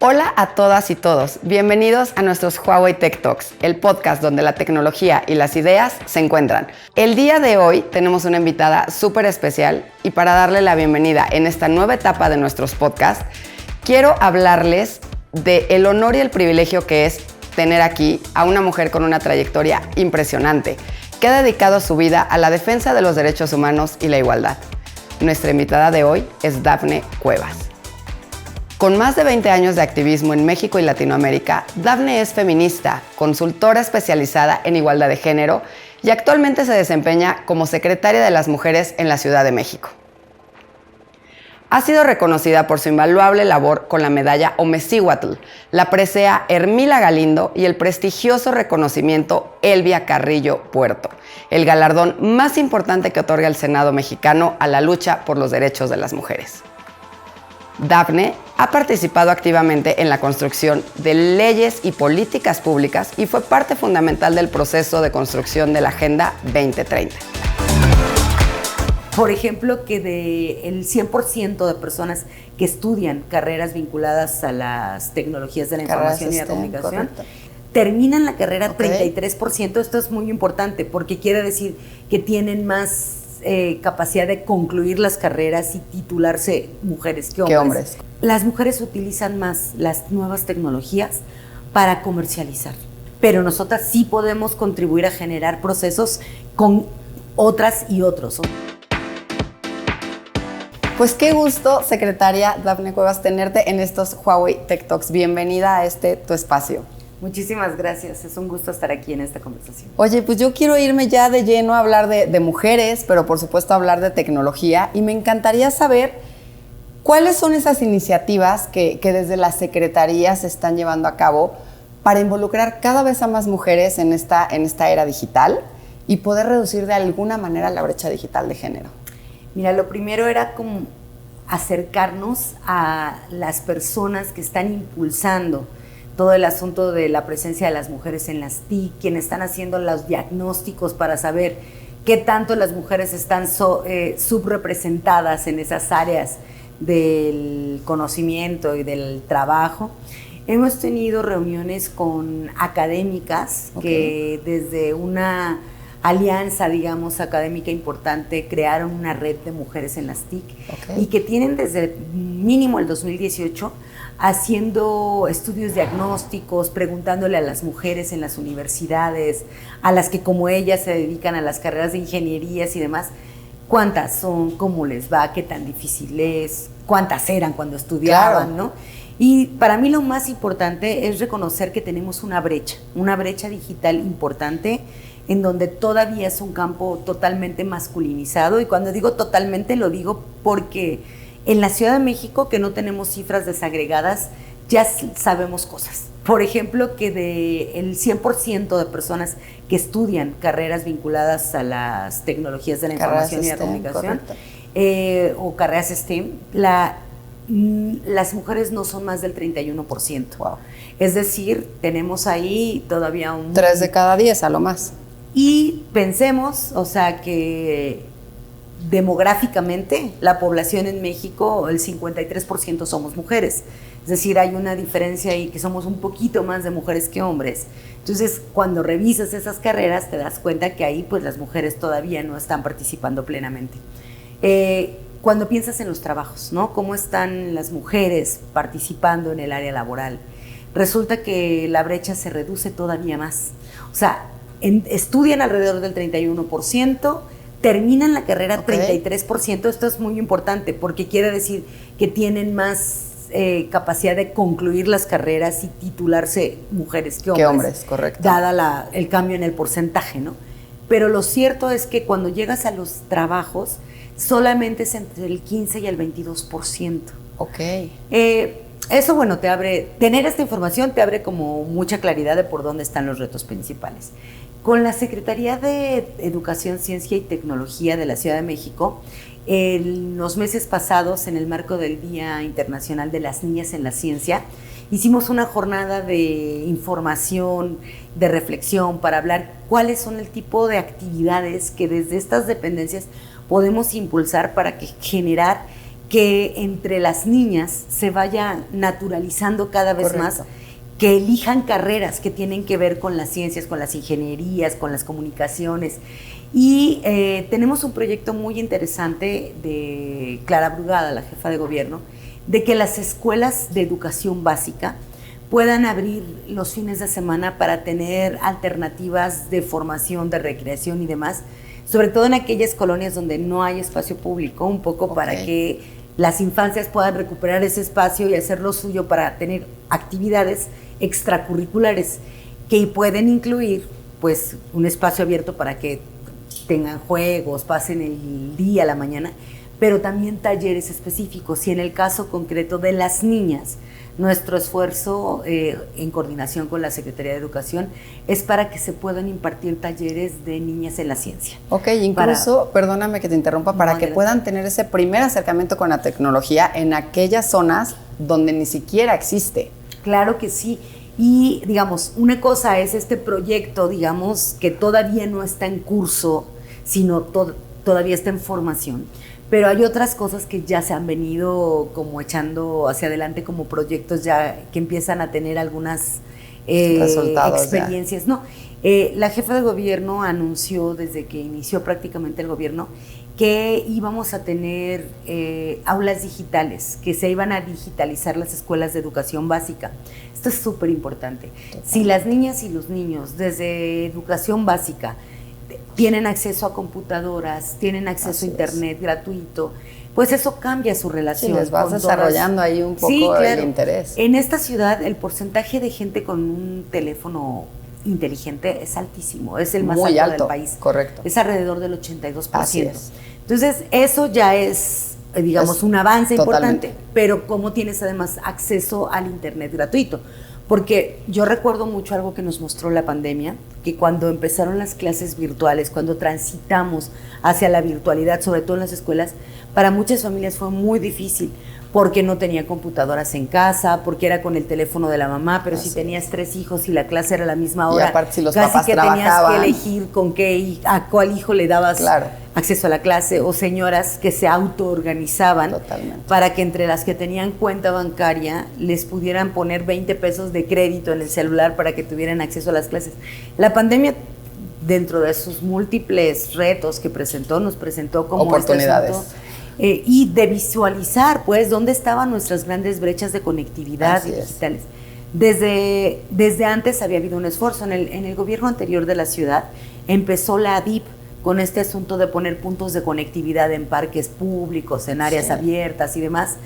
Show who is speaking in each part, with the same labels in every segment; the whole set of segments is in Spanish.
Speaker 1: Hola a todas y todos, bienvenidos a nuestros Huawei Tech Talks, el podcast donde la tecnología y las ideas se encuentran. El día de hoy tenemos una invitada súper especial y para darle la bienvenida en esta nueva etapa de nuestros podcasts, quiero hablarles del honor y el privilegio que es tener aquí a una mujer con una trayectoria impresionante, que ha dedicado su vida a la defensa de los derechos humanos y la igualdad. Nuestra invitada de hoy es Dafne Cuevas. Con más de 20 años de activismo en México y Latinoamérica, Dafne es feminista, consultora especializada en igualdad de género y actualmente se desempeña como secretaria de las mujeres en la Ciudad de México. Ha sido reconocida por su invaluable labor con la medalla Omecíhuatl, la presea Hermila Galindo y el prestigioso reconocimiento Elvia Carrillo Puerto, el galardón más importante que otorga el Senado mexicano a la lucha por los derechos de las mujeres. Dafne ha participado activamente en la construcción de leyes y políticas públicas y fue parte fundamental del proceso de construcción de la Agenda 2030.
Speaker 2: Por ejemplo, que del 100% de personas que estudian carreras vinculadas a las tecnologías de la información y la comunicación, terminan la carrera 33%. Esto es muy importante porque quiere decir que tienen más capacidad de concluir las carreras y titularse mujeres que hombres. Las mujeres utilizan más las nuevas tecnologías para comercializar, pero nosotras sí podemos contribuir a generar procesos con otras y otros.
Speaker 1: Pues qué gusto, secretaria Dafne Cuevas, tenerte en estos Huawei Tech Talks. Bienvenida a tu espacio.
Speaker 2: Muchísimas gracias, es un gusto estar aquí en esta conversación.
Speaker 1: Oye, pues yo quiero irme ya de lleno a hablar de mujeres, pero por supuesto hablar de tecnología, y me encantaría saber cuáles son esas iniciativas que desde la Secretaría se están llevando a cabo para involucrar cada vez a más mujeres en esta era digital y poder reducir de alguna manera la brecha digital de género.
Speaker 2: Mira, lo primero era como acercarnos a las personas que están impulsando todo el asunto de la presencia de las mujeres en las TIC, quienes están haciendo los diagnósticos para saber qué tanto las mujeres están subrepresentadas en esas áreas del conocimiento y del trabajo. Hemos tenido reuniones con académicas que desde una alianza, digamos, académica importante, crearon una red de mujeres en las TIC y que tienen desde mínimo el 2018 haciendo estudios diagnósticos, preguntándole a las mujeres en las universidades, a las que como ellas se dedican a las carreras de ingenierías y demás, cuántas son, cómo les va, qué tan difícil es, cuántas eran cuando estudiaban, ¿no? Y para mí lo más importante es reconocer que tenemos una brecha digital importante en donde todavía es un campo totalmente masculinizado, y cuando digo totalmente lo digo porque en la Ciudad de México, que no tenemos cifras desagregadas, ya sabemos cosas. Por ejemplo, que del 100% de personas que estudian carreras vinculadas a las tecnologías de la información y la comunicación, o carreras STEM, las mujeres no son más del 31%. Wow. Es decir, tenemos ahí todavía
Speaker 1: 3 de cada 10 a lo más.
Speaker 2: Y pensemos, o sea, que demográficamente la población en México, el 53% somos mujeres. Es decir, hay una diferencia ahí que somos un poquito más de mujeres que hombres. Entonces, cuando revisas esas carreras, te das cuenta que ahí pues las mujeres todavía no están participando plenamente. Cuando piensas en los trabajos, ¿no? ¿Cómo están las mujeres participando en el área laboral? Resulta que la brecha se reduce todavía más. O sea, estudian alrededor del 31%, terminan la carrera 33%. Esto es muy importante porque quiere decir que tienen más capacidad de concluir las carreras y titularse mujeres que hombres.
Speaker 1: Correcto.
Speaker 2: Dada el cambio en el porcentaje, ¿no? Pero lo cierto es que cuando llegas a los trabajos, solamente es entre el 15 y el 22%. Eso, bueno, tener esta información te abre como mucha claridad de por dónde están los retos principales. Con la Secretaría de Educación, Ciencia y Tecnología de la Ciudad de México, en los meses pasados, en el marco del Día Internacional de las Niñas en la Ciencia, hicimos una jornada de información, de reflexión, para hablar cuáles son el tipo de actividades que desde estas dependencias podemos impulsar para generar que entre las niñas se vaya naturalizando cada vez más, que elijan carreras que tienen que ver con las ciencias, con las ingenierías, con las comunicaciones. Y tenemos un proyecto muy interesante de Clara Brugada, la jefa de gobierno, de que las escuelas de educación básica puedan abrir los fines de semana para tener alternativas de formación, de recreación y demás, sobre todo en aquellas colonias donde no hay espacio público, un poco para que las infancias puedan recuperar ese espacio y hacer lo suyo para tener actividades extracurriculares que pueden incluir pues un espacio abierto para que tengan juegos, pasen el día, la mañana, pero también talleres específicos. Y en el caso concreto de las niñas, nuestro esfuerzo en coordinación con la Secretaría de Educación es para que se puedan impartir talleres de niñas en la ciencia.
Speaker 1: Ok, incluso, perdóname que te interrumpa, para que puedan tener ese primer acercamiento con la tecnología en aquellas zonas donde ni siquiera existe.
Speaker 2: Claro que sí. Y, digamos, una cosa es este proyecto, digamos, que todavía no está en curso, sino todavía está en formación. Pero hay otras cosas que ya se han venido como echando hacia adelante como proyectos ya que empiezan a tener algunas experiencias. No, la jefa de gobierno anunció desde que inició prácticamente el gobierno que íbamos a tener aulas digitales, que se iban a digitalizar las escuelas de educación básica. Esto es súper importante. Si las niñas y los niños desde educación básica tienen acceso a computadoras, tienen acceso a internet gratuito, pues eso cambia su relación.
Speaker 1: Sí, les vas desarrollando ahí un poco el interés.
Speaker 2: En esta ciudad el porcentaje de gente con un teléfono inteligente es altísimo, es el más alto del país.
Speaker 1: Correcto.
Speaker 2: Es alrededor del 82%.
Speaker 1: Así es.
Speaker 2: Entonces, eso ya es, digamos, un avance importante, pero ¿cómo tienes además acceso al internet gratuito? Porque yo recuerdo mucho algo que nos mostró la pandemia, que cuando empezaron las clases virtuales, cuando transitamos hacia la virtualidad, sobre todo en las escuelas, para muchas familias fue muy difícil, porque no tenía computadoras en casa, porque era con el teléfono de la mamá, pero si tenías 3 hijos y la clase era a la misma hora,
Speaker 1: y aparte si los
Speaker 2: casi
Speaker 1: papás
Speaker 2: que
Speaker 1: trabajaban,
Speaker 2: tenías que elegir con qué, a cuál hijo le dabas acceso a la clase, o señoras que se autoorganizaban para que entre las que tenían cuenta bancaria les pudieran poner 20 pesos de crédito en el celular para que tuvieran acceso a las clases. La pandemia, dentro de sus múltiples retos que presentó, nos presentó como
Speaker 1: oportunidades.
Speaker 2: Y de visualizar, pues, dónde estaban nuestras grandes brechas de conectividad digitales. Desde antes había habido un esfuerzo. En el gobierno anterior de la ciudad empezó la ADIP con este asunto de poner puntos de conectividad en parques públicos, en áreas abiertas y demás.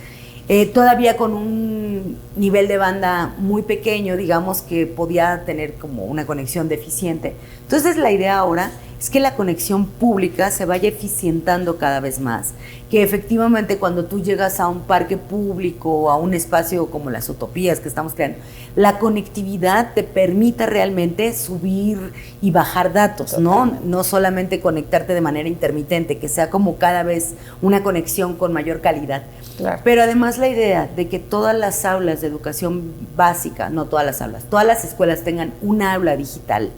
Speaker 2: Todavía con un nivel de banda muy pequeño, digamos, que podía tener como una conexión deficiente. Entonces la idea ahora es que la conexión pública se vaya eficientando cada vez más, que efectivamente cuando tú llegas a un parque público o a un espacio como las utopías que estamos creando, la conectividad te permita realmente subir y bajar datos, no solamente conectarte de manera intermitente, que sea como cada vez una conexión con mayor calidad. Claro. Pero además la idea de que todas las aulas de educación básica, no todas las aulas, todas las escuelas tengan un aula digital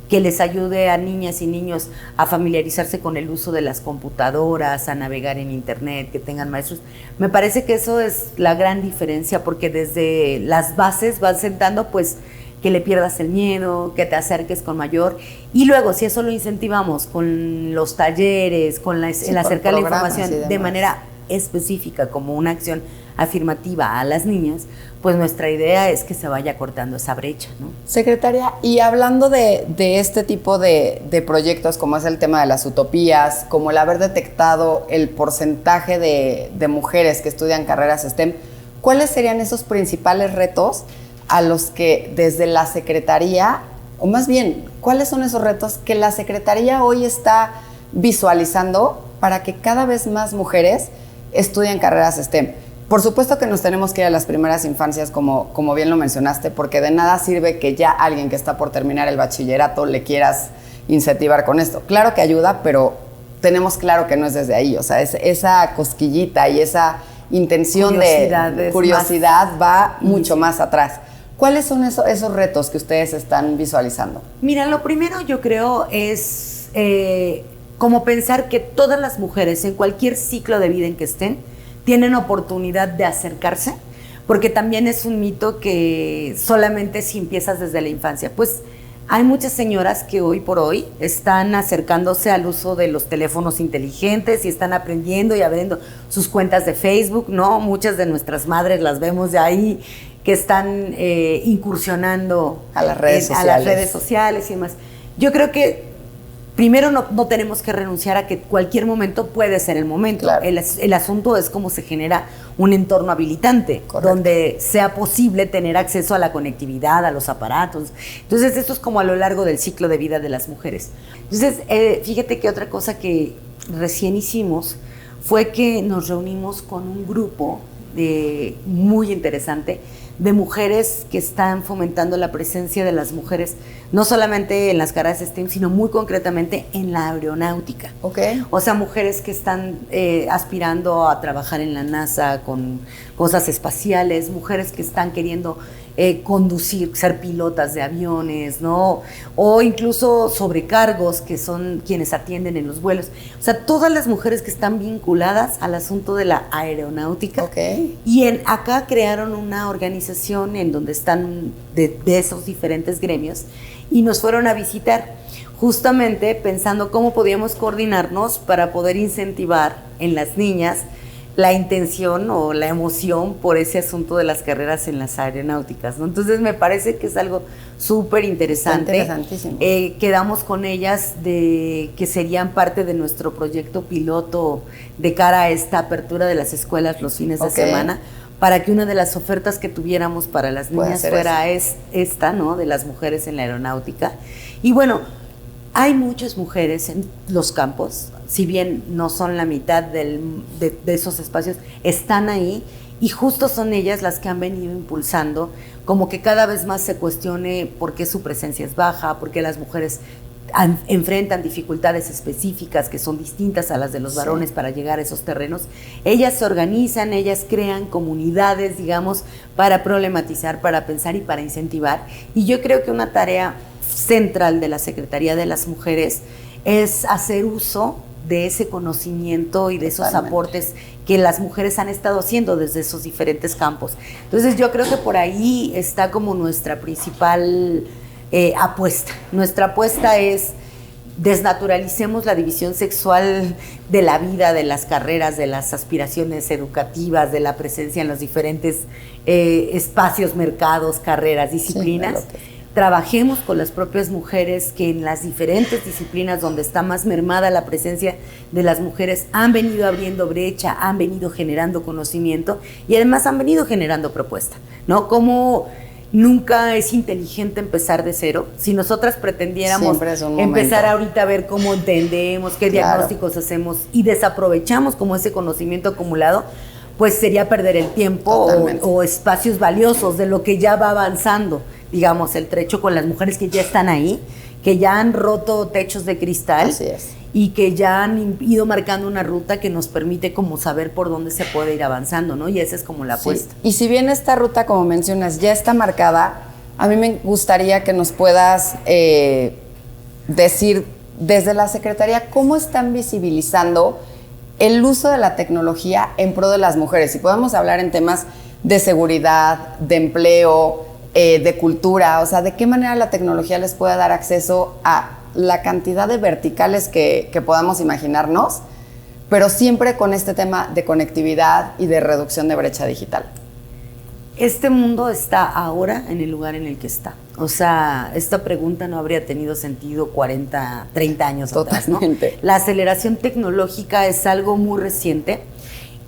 Speaker 2: que les ayude a niñas y niños a familiarizarse con el uso de las computadoras, a navegar en internet, que tengan maestros. Me parece que eso es la gran diferencia, porque desde las bases van sentando pues que le pierdas el miedo, que te acerques con mayor, y luego si eso lo incentivamos con los talleres, con el acercar la información de manera específica como una acción afirmativa a las niñas, pues nuestra idea es que se vaya cortando esa brecha, ¿no?
Speaker 1: Secretaria, y hablando de este tipo de proyectos, como es el tema de las utopías, como el haber detectado el porcentaje de mujeres que estudian carreras STEM, ¿cuáles serían esos principales retos a los que desde la Secretaría, o más bien, cuáles son esos retos que la Secretaría hoy está visualizando para que cada vez más mujeres estudien carreras STEM? Por supuesto que nos tenemos que ir a las primeras infancias, como bien lo mencionaste, porque de nada sirve que ya alguien que está por terminar el bachillerato le quieras incentivar con esto. Claro que ayuda, pero tenemos claro que no es desde ahí. O sea, esa cosquillita y esa intención de curiosidad va mucho más atrás. ¿Cuáles son esos retos que ustedes están visualizando?
Speaker 2: Mira, lo primero yo creo es como pensar que todas las mujeres en cualquier ciclo de vida en que estén tienen oportunidad de acercarse, porque también es un mito que solamente si empiezas desde la infancia. Pues hay muchas señoras que hoy por hoy están acercándose al uso de los teléfonos inteligentes y están aprendiendo y abriendo sus cuentas de Facebook, ¿no? Muchas de nuestras madres las vemos de ahí que están incursionando
Speaker 1: a las redes
Speaker 2: sociales y demás. Yo creo que primero no tenemos que renunciar a que cualquier momento puede ser el momento.
Speaker 1: Claro.
Speaker 2: El asunto es cómo se genera un entorno habilitante,
Speaker 1: correcto,
Speaker 2: donde sea posible tener acceso a la conectividad, a los aparatos. Entonces, esto es como a lo largo del ciclo de vida de las mujeres. Entonces, fíjate que otra cosa que recién hicimos fue que nos reunimos con un grupo muy interesante de mujeres que están fomentando la presencia de las mujeres, no solamente en las carreras STEM, sino muy concretamente en la aeronáutica.
Speaker 1: Okay.
Speaker 2: O sea, mujeres que están aspirando a trabajar en la NASA con cosas espaciales, mujeres que están queriendo conducir, ser pilotas de aviones, ¿no? O incluso sobrecargos, que son quienes atienden en los vuelos. O sea, todas las mujeres que están vinculadas al asunto de la aeronáutica.
Speaker 1: Okay.
Speaker 2: Y acá crearon una organización en donde están de esos diferentes gremios y nos fueron a visitar, justamente pensando cómo podíamos coordinarnos para poder incentivar en las niñas la intención o la emoción por ese asunto de las carreras en las aeronáuticas, ¿no? Entonces me parece que es algo súper interesante.
Speaker 1: Interesantísimo.
Speaker 2: Quedamos con ellas de que serían parte de nuestro proyecto piloto de cara a esta apertura de las escuelas los fines de semana, para que una de las ofertas que tuviéramos para las niñas fuera esta, ¿no? De las mujeres en la aeronáutica. Y bueno, hay muchas mujeres en los campos, si bien no son la mitad de esos espacios, están ahí y justo son ellas las que han venido impulsando como que cada vez más se cuestione por qué su presencia es baja, por qué las mujeres enfrentan dificultades específicas que son distintas a las de los varones para llegar a esos terrenos. Ellas se organizan, ellas crean comunidades, digamos, para problematizar, para pensar y para incentivar. Y yo creo que una tarea central de la Secretaría de las Mujeres es hacer uso de ese conocimiento y de esos aportes que las mujeres han estado haciendo desde esos diferentes campos. Entonces yo creo que por ahí está como nuestra principal apuesta. Nuestra apuesta es desnaturalicemos la división sexual de la vida, de las carreras, de las aspiraciones educativas, de la presencia en los diferentes espacios, mercados, carreras, disciplinas. Sí, trabajemos con las propias mujeres que en las diferentes disciplinas donde está más mermada la presencia de las mujeres han venido abriendo brecha, han venido generando conocimiento y además han venido generando propuesta, ¿no? Como nunca es inteligente empezar de cero. Si nosotras pretendiéramos empezar ahorita a ver cómo entendemos, qué diagnósticos hacemos y desaprovechamos como ese conocimiento acumulado, pues sería perder el tiempo o espacios valiosos de lo que ya va avanzando, digamos, el trecho con las mujeres que ya están ahí, que ya han roto techos de cristal.
Speaker 1: Así es.
Speaker 2: Y que ya han ido marcando una ruta que nos permite como saber por dónde se puede ir avanzando, ¿no? Y esa es como la apuesta.
Speaker 1: Y si bien esta ruta, como mencionas, ya está marcada, a mí me gustaría que nos puedas decir desde la Secretaría cómo están visibilizando el uso de la tecnología en pro de las mujeres. Si podemos hablar en temas de seguridad, de empleo, de cultura, o sea, de qué manera la tecnología les puede dar acceso a la cantidad de verticales que podamos imaginarnos, pero siempre con este tema de conectividad y de reducción de brecha digital.
Speaker 2: Este mundo está ahora en el lugar en el que está. O sea, esta pregunta no habría tenido sentido 40, 30 años atrás, ¿no? La aceleración tecnológica es algo muy reciente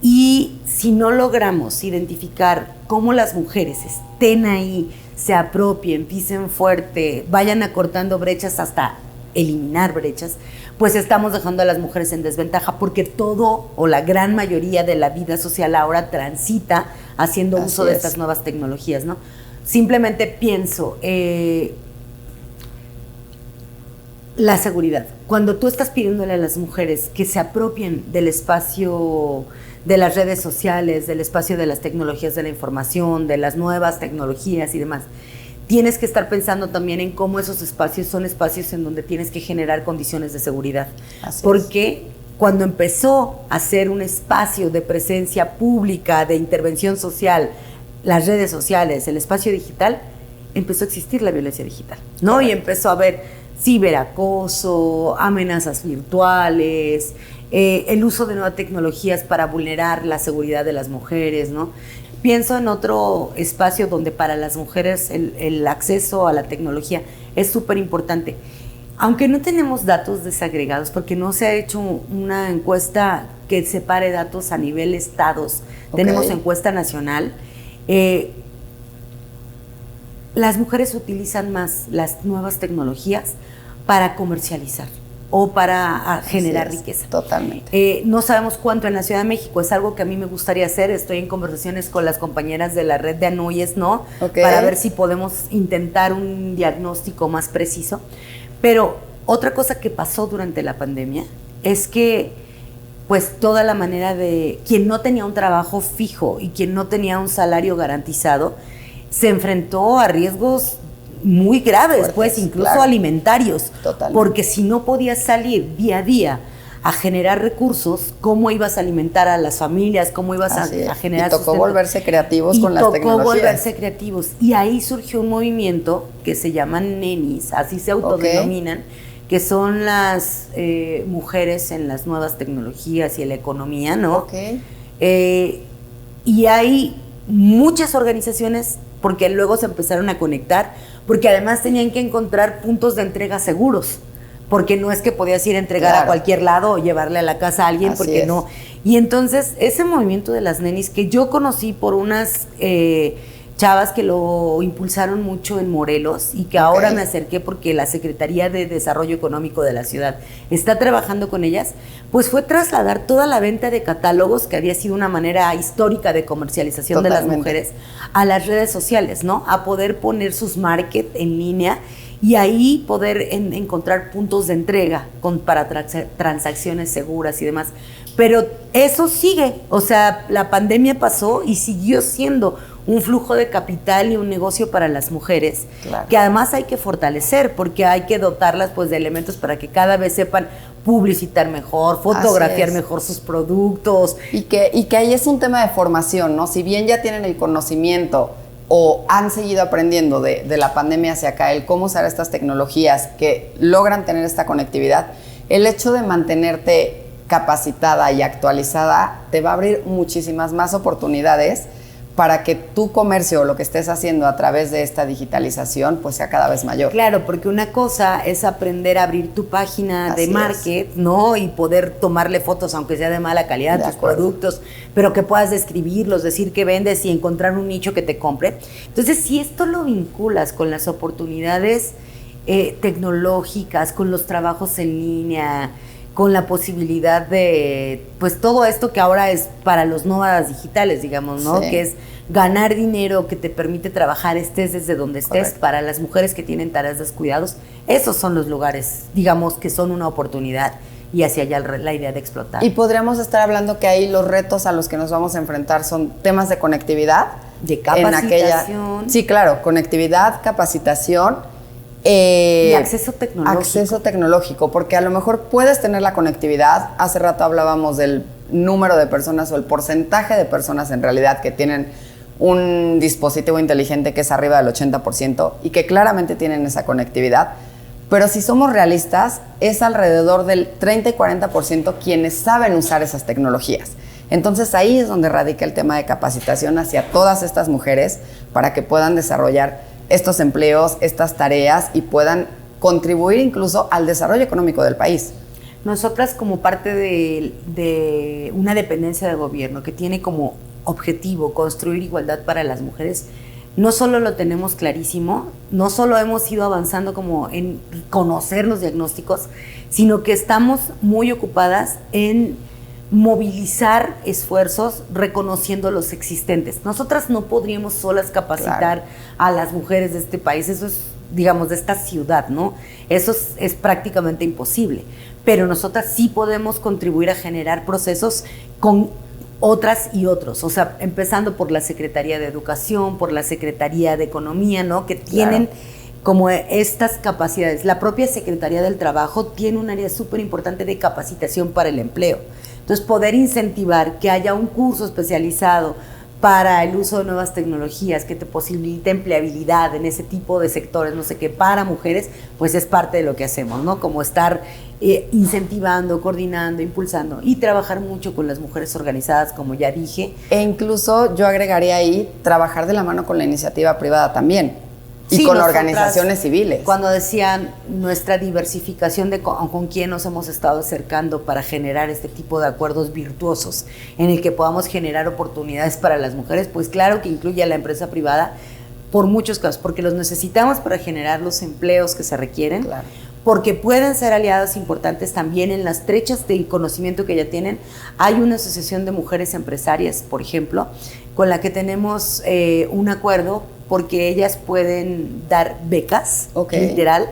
Speaker 2: y si no logramos identificar cómo las mujeres estén ahí, se apropien, pisen fuerte, vayan acortando brechas hasta eliminar brechas, pues estamos dejando a las mujeres en desventaja porque todo o la gran mayoría de la vida social ahora transita haciendo uso de estas nuevas tecnologías, ¿no? Simplemente pienso, la seguridad. Cuando tú estás pidiéndole a las mujeres que se apropien del espacio de las redes sociales, del espacio de las tecnologías de la información, de las nuevas tecnologías y demás, tienes que estar pensando también en cómo esos espacios son espacios en donde tienes que generar condiciones de seguridad. Porque cuando empezó a ser un espacio de presencia pública, de intervención social, las redes sociales, el espacio digital, empezó a existir la violencia digital, ¿no? Correcto. Y empezó a haber ciberacoso, amenazas virtuales, el uso de nuevas tecnologías para vulnerar la seguridad de las mujeres, ¿no? Pienso en otro espacio donde para las mujeres el acceso a la tecnología es súper importante. Aunque no tenemos datos desagregados, porque no se ha hecho una encuesta que separe datos a nivel estados, tenemos encuesta nacional, las mujeres utilizan más las nuevas tecnologías para comercializar o para generar riqueza.
Speaker 1: Totalmente.
Speaker 2: No sabemos cuánto en la Ciudad de México, es algo que a mí me gustaría hacer, estoy en conversaciones con las compañeras de la red de Anuyes, ¿no? Para ver si podemos intentar un diagnóstico más preciso. Pero otra cosa que pasó durante la pandemia es que pues toda la manera de quien no tenía un trabajo fijo y quien no tenía un salario garantizado se enfrentó a riesgos muy graves, fuertes, pues incluso alimentarios.
Speaker 1: Totalmente.
Speaker 2: Porque si no podías salir día a día a generar recursos, ¿cómo ibas a alimentar a las familias? ¿Cómo ibas a generar
Speaker 1: sustento? Y tocó volverse creativos con las tecnologías.
Speaker 2: Tocó volverse creativos. Y ahí surgió un movimiento que se llaman nenis, así se autodenominan, que son las mujeres en las nuevas tecnologías y en la economía, ¿no? Y hay muchas organizaciones, porque luego se empezaron a conectar, porque además tenían que encontrar puntos de entrega seguros, porque no es que podías ir a entregar a cualquier lado o llevarle a la casa a alguien,
Speaker 1: así
Speaker 2: porque
Speaker 1: es.
Speaker 2: no. Y entonces ese movimiento de las nenis, que yo conocí por unas chavas que lo impulsaron mucho en Morelos y que ahora me acerqué porque la Secretaría de Desarrollo Económico de la ciudad está trabajando con ellas, pues fue trasladar toda la venta de catálogos, que había sido una manera histórica de comercialización de las mujeres, a las redes sociales, ¿no? A poder poner sus market en línea y ahí poder encontrar puntos de entrega para transacciones seguras y demás. Pero eso sigue, o sea, la pandemia pasó y siguió siendo un flujo de capital y un negocio para las mujeres, que además hay que fortalecer, porque hay que dotarlas pues de elementos para que cada vez sepan publicitar mejor, fotografiar mejor sus productos.
Speaker 1: Y que ahí es un tema de formación, ¿no? Si bien ya tienen el conocimiento o han seguido aprendiendo de la pandemia hacia acá, el cómo usar estas tecnologías que logran tener esta conectividad, el hecho de mantenerte capacitada y actualizada te va a abrir muchísimas más oportunidades para que tu comercio o lo que estés haciendo a través de esta digitalización pues sea cada vez mayor.
Speaker 2: Claro, porque una cosa es aprender a abrir tu página de market, ¿no? Y poder tomarle fotos, aunque sea de mala calidad, a tus productos, pero que puedas describirlos, decir qué vendes y encontrar un nicho que te compre. Entonces, si esto lo vinculas con las oportunidades tecnológicas, con los trabajos en línea, con la posibilidad de, pues todo esto que ahora es para los nómadas digitales, digamos, ¿no? Que es ganar dinero que te permite trabajar, estés desde donde estés, para las mujeres que tienen tareas descuidados. Esos son los lugares, digamos, que son una oportunidad y hacia allá la idea de explotar.
Speaker 1: Y podríamos estar hablando que ahí los retos a los que nos vamos a enfrentar son temas de conectividad.
Speaker 2: De capacitación.
Speaker 1: Sí, claro, conectividad, capacitación.
Speaker 2: Y acceso tecnológico.
Speaker 1: Acceso tecnológico, porque a lo mejor puedes tener la conectividad. Hace rato hablábamos del número de personas o el porcentaje de personas en realidad que tienen un dispositivo inteligente que es arriba del 80% y que claramente tienen esa conectividad. Pero si somos realistas, es alrededor del 30 y 40% quienes saben usar esas tecnologías. Entonces ahí es donde radica el tema de capacitación hacia todas estas mujeres para que puedan desarrollar estos empleos, estas tareas y puedan contribuir incluso al desarrollo económico del país.
Speaker 2: Nosotras, como parte de una dependencia de gobierno que tiene como objetivo construir igualdad para las mujeres, no solo lo tenemos clarísimo, no solo hemos ido avanzando como en conocer los diagnósticos, sino que estamos muy ocupadas en movilizar esfuerzos reconociendo los existentes. Nosotras no podríamos solas capacitar a las mujeres de este país, eso es, digamos, de esta ciudad, ¿no? Eso es prácticamente imposible, pero nosotras sí podemos contribuir a generar procesos con otras y otros, o sea, empezando por la Secretaría de Educación, por la Secretaría de Economía, ¿no? Que tienen como estas capacidades. La propia Secretaría del Trabajo tiene un área súper importante de capacitación para el empleo. Entonces, poder incentivar que haya un curso especializado para el uso de nuevas tecnologías que te posibilite empleabilidad en ese tipo de sectores, no sé qué, para mujeres, pues es parte de lo que hacemos, ¿no? Como estar incentivando, coordinando, impulsando y trabajar mucho con las mujeres organizadas, como ya dije.
Speaker 1: E incluso yo agregaría ahí trabajar de la mano con la iniciativa privada también. Y
Speaker 2: sí,
Speaker 1: con organizaciones civiles.
Speaker 2: Cuando decían nuestra diversificación de con quién nos hemos estado acercando para generar este tipo de acuerdos virtuosos en el que podamos generar oportunidades para las mujeres, pues claro que incluye a la empresa privada por muchos casos, porque los necesitamos para generar los empleos que se requieren,
Speaker 1: claro,
Speaker 2: porque pueden ser aliados importantes también en las trechas de conocimiento que ya tienen. Hay una asociación de mujeres empresarias, por ejemplo, con la que tenemos un acuerdo porque ellas pueden dar becas, literal,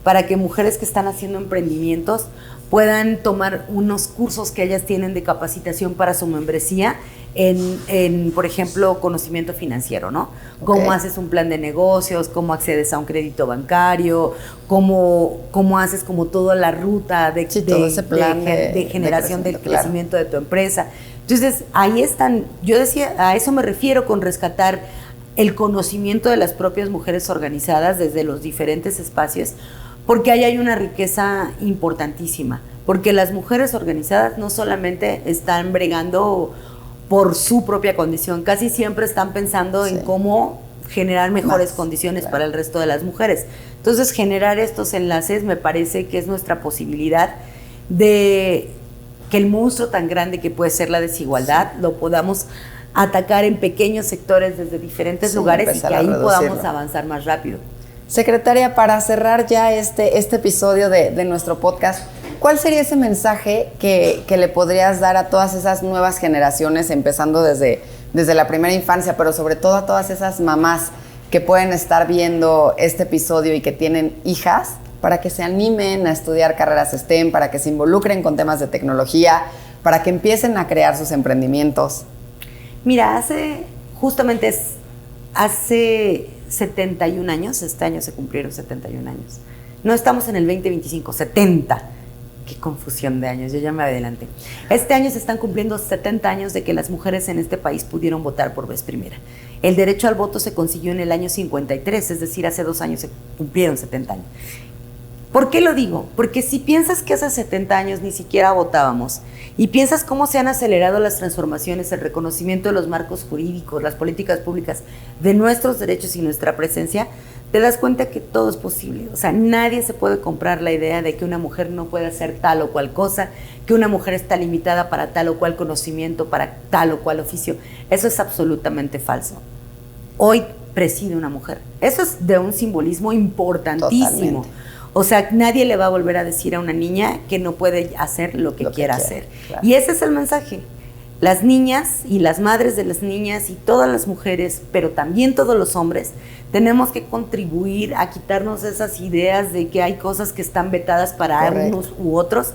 Speaker 2: para que mujeres que están haciendo emprendimientos puedan tomar unos cursos que ellas tienen de capacitación para su membresía en por ejemplo, conocimiento financiero, ¿no? Cómo haces un plan de negocios, cómo accedes a un crédito bancario, cómo haces como toda la ruta de
Speaker 1: ese plan
Speaker 2: de generación del crecimiento de tu empresa. Entonces, ahí están, yo decía, a eso me refiero con rescatar el conocimiento de las propias mujeres organizadas desde los diferentes espacios, porque ahí hay una riqueza importantísima, porque las mujeres organizadas no solamente están bregando por su propia condición, casi siempre están pensando en cómo generar mejores condiciones para el resto de las mujeres. Entonces, generar estos enlaces me parece que es nuestra posibilidad de que el monstruo tan grande que puede ser la desigualdad lo podamos atacar en pequeños sectores desde diferentes lugares y que ahí podamos avanzar más rápido.
Speaker 1: Secretaria, para cerrar ya este episodio de nuestro podcast, ¿cuál sería ese mensaje que le podrías dar a todas esas nuevas generaciones, empezando desde la primera infancia, pero sobre todo a todas esas mamás que pueden estar viendo este episodio y que tienen hijas, para que se animen a estudiar carreras STEM, para que se involucren con temas de tecnología, para que empiecen a crear sus emprendimientos?
Speaker 2: Mira, hace 71 años, este año se cumplieron 71 años. No estamos en el 2025, 70. Qué confusión de años, yo ya me adelanté. Este año se están cumpliendo 70 años de que las mujeres en este país pudieron votar por vez primera. El derecho al voto se consiguió en el año 53, es decir, hace 2 años se cumplieron 70 años. ¿Por qué lo digo? Porque si piensas que hace 70 años ni siquiera votábamos y piensas cómo se han acelerado las transformaciones, el reconocimiento de los marcos jurídicos, las políticas públicas de nuestros derechos y nuestra presencia, te das cuenta que todo es posible. O sea, nadie se puede comprar la idea de que una mujer no puede hacer tal o cual cosa, que una mujer está limitada para tal o cual conocimiento, para tal o cual oficio. Eso es absolutamente falso. Hoy preside una mujer. Eso es de un simbolismo importantísimo. Totalmente. O sea, nadie le va a volver a decir a una niña que no puede hacer lo que quiera hacer. Claro. Y ese es el mensaje. Las niñas y las madres de las niñas y todas las mujeres, pero también todos los hombres, tenemos que contribuir a quitarnos esas ideas de que hay cosas que están vetadas para unos u otros.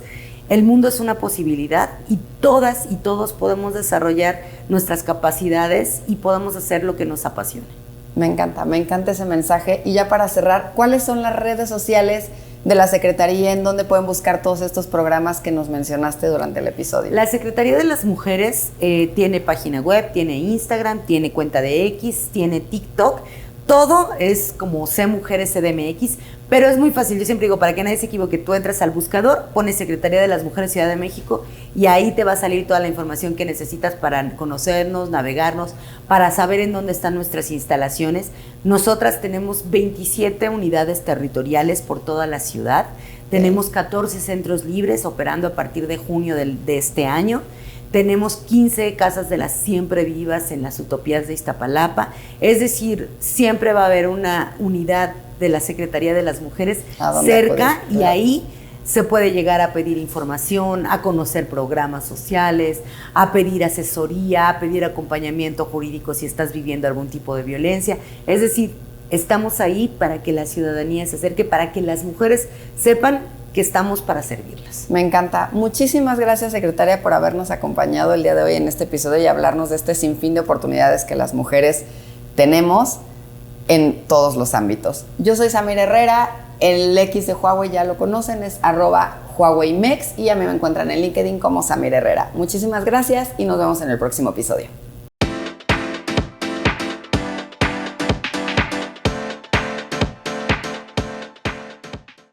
Speaker 2: El mundo es una posibilidad y todas y todos podemos desarrollar nuestras capacidades y podemos hacer lo que nos apasione.
Speaker 1: Me encanta ese mensaje. Y ya para cerrar, ¿cuáles son las redes sociales de la Secretaría en donde pueden buscar todos estos programas que nos mencionaste durante el episodio?
Speaker 2: La Secretaría de las Mujeres tiene página web, tiene Instagram, tiene cuenta de X, tiene TikTok. Todo es como C Mujeres CDMX, pero es muy fácil. Yo siempre digo, para que nadie se equivoque, tú entras al buscador, pones Secretaría de las Mujeres Ciudad de México y ahí te va a salir toda la información que necesitas para conocernos, navegarnos, para saber en dónde están nuestras instalaciones. Nosotras tenemos 27 unidades territoriales por toda la ciudad. Tenemos 14 centros libres operando a partir de junio de este año. Tenemos 15 casas de las siempre vivas en las utopías de Iztapalapa. Es decir, siempre va a haber una unidad de la Secretaría de las Mujeres cerca y ahí se puede llegar a pedir información, a conocer programas sociales, a pedir asesoría, a pedir acompañamiento jurídico si estás viviendo algún tipo de violencia. Es decir, estamos ahí para que la ciudadanía se acerque, para que las mujeres sepan que estamos para servirlas.
Speaker 1: Me encanta. Muchísimas gracias, secretaria, por habernos acompañado el día de hoy en este episodio y hablarnos de este sinfín de oportunidades que las mujeres tenemos. en todos los ámbitos. Yo soy Samir Herrera, el X de Huawei ya lo conocen, es @HuaweiMex y a mí me encuentran en LinkedIn como Samir Herrera. Muchísimas gracias y nos vemos en el próximo episodio.